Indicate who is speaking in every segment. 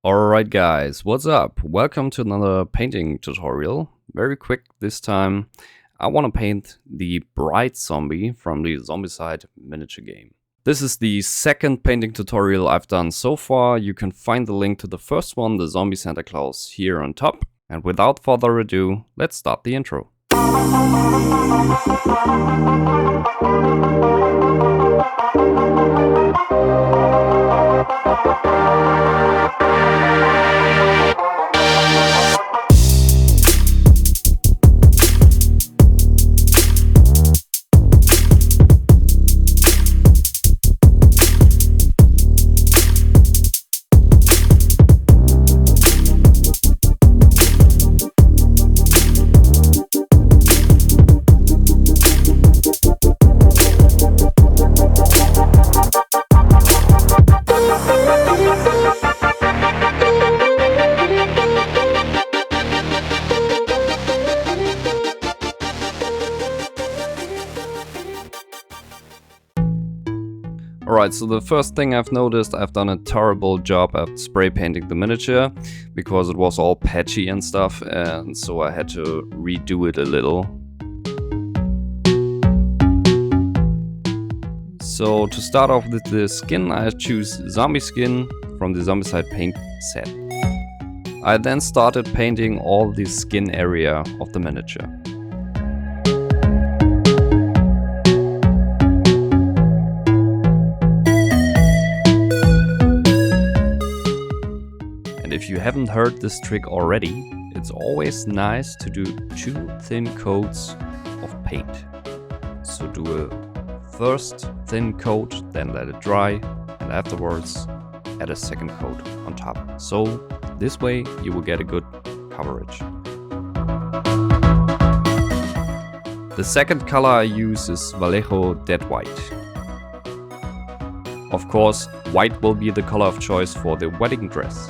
Speaker 1: Alright guys, what's up? Welcome to another painting tutorial. Very quick this time. I want to paint the bright zombie from the Zombicide miniature game. This is the second painting tutorial I've done so far. You can find the link to the first one, the Zombie Santa Claus, here on top. And without further ado, let's start the intro. Alright, so the first thing I've noticed, I've done a terrible job at spray painting the miniature because it was all patchy and stuff, and so I had to redo it a little. So to start off with the skin, I choose zombie skin from the Zombicide paint set. I then started painting all the skin area of the miniature. If you haven't heard this trick already, it's always nice to do 2 thin coats of paint. So do a first thin coat, then let it dry, and afterwards add a second coat on top. So this way you will get a good coverage. The second color I use is Vallejo Dead White. Of course, white will be the color of choice for the wedding dress.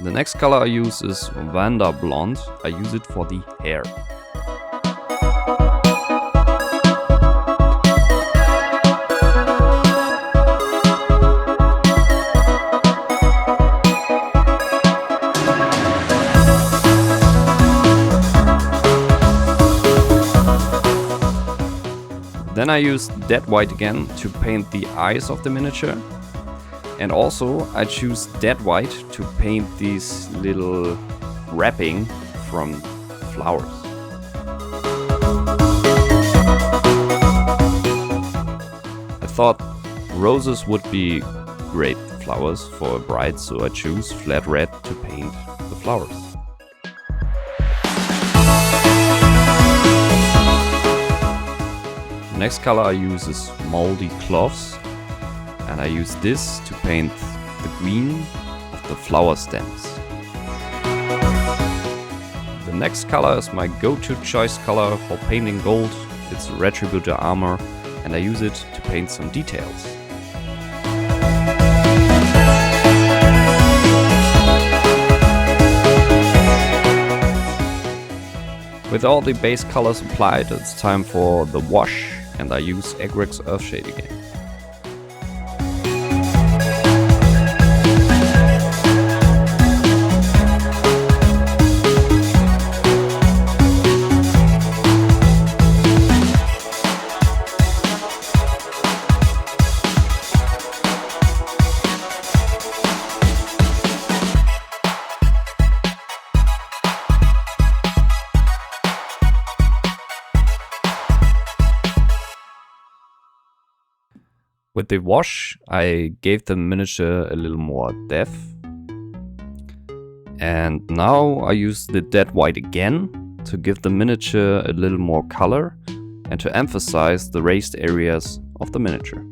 Speaker 1: The next color I use is Vanda Blonde. I use it for the hair. Then I use Dead White again to paint the eyes of the miniature. And also I choose Dead White to paint these little wrapping from flowers. I thought roses would be great flowers for a bride, so I choose flat red to paint the flowers. The next color I use is Moldy Cloves. And I use this to paint the green of the flower stems. The next color is my go-to choice color for painting gold. It's Retributor Armor, and I use it to paint some details. With all the base colors applied, it's time for the wash, and I use Egrex Earthshade again. With the wash, I gave the miniature a little more depth. And now I use the dead white again to give the miniature a little more color and to emphasize the raised areas of the miniature.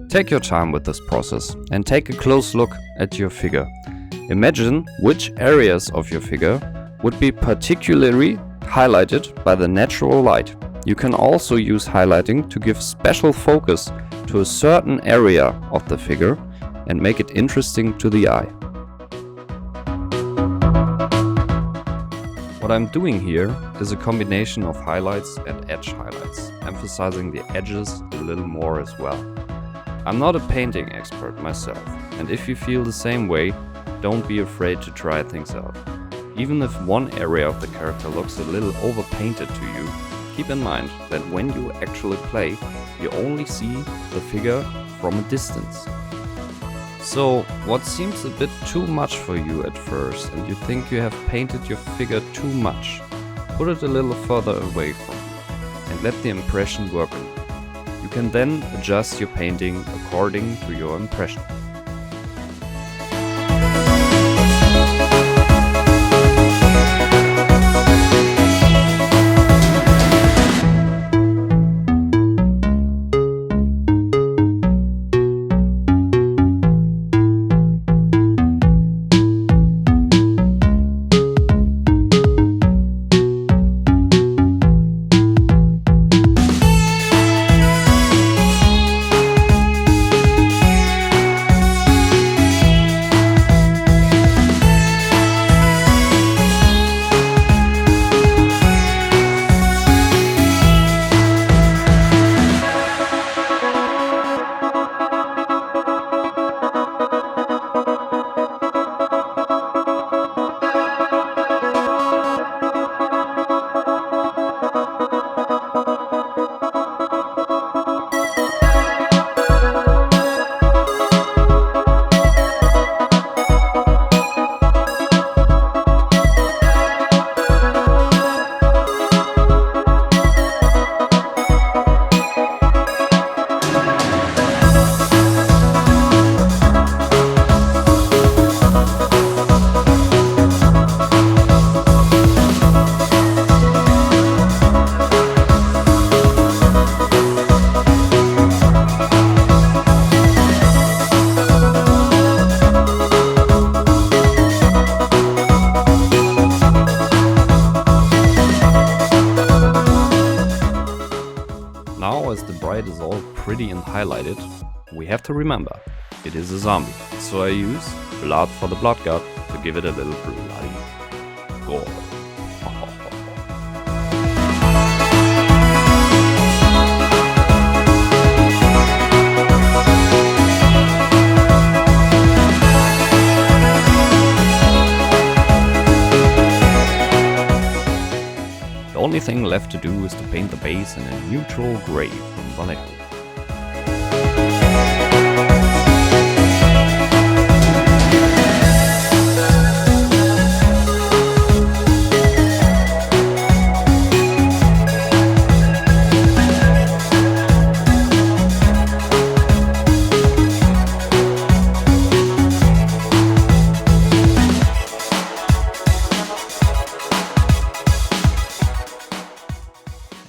Speaker 1: Take your time with this process and take a close look at your figure. Imagine which areas of your figure would be particularly highlighted by the natural light. You can also use highlighting to give special focus to a certain area of the figure and make it interesting to the eye. What I'm doing here is a combination of highlights and edge highlights, emphasizing the edges a little more as well. I'm not a painting expert myself, and if you feel the same way, don't be afraid to try things out. Even if one area of the character looks a little overpainted to you, keep in mind that when you actually play, you only see the figure from a distance. So, what seems a bit too much for you at first, and you think you have painted your figure too much, put it a little further away from you, and let the impression work on you. You can then adjust your painting according to your impression. Now, as the bride is all pretty and highlighted, we have to remember, it is a zombie. So I use blood for the blood god to give it a little bloody gore. The only thing left to do is to paint the base in a neutral gray from Vallejo.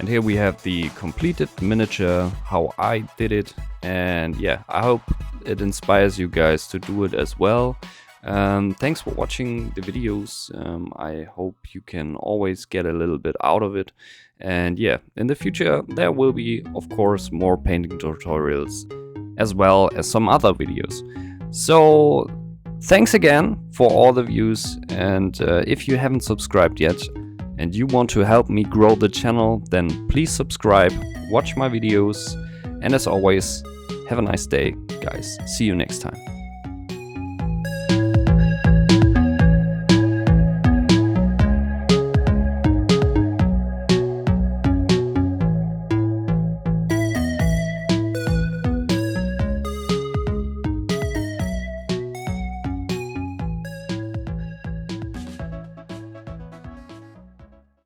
Speaker 1: And here we have the completed miniature, how I did it. And yeah, I hope it inspires you guys to do it as well. Thanks for watching the videos. I hope you can always get a little bit out of it. And yeah, in the future there will be, of course, more painting tutorials as well as some other videos. So thanks again for all the views, and if you haven't subscribed yet and you want to help me grow the channel, then please subscribe, watch my videos, and as always, have a nice day, guys. See you next time.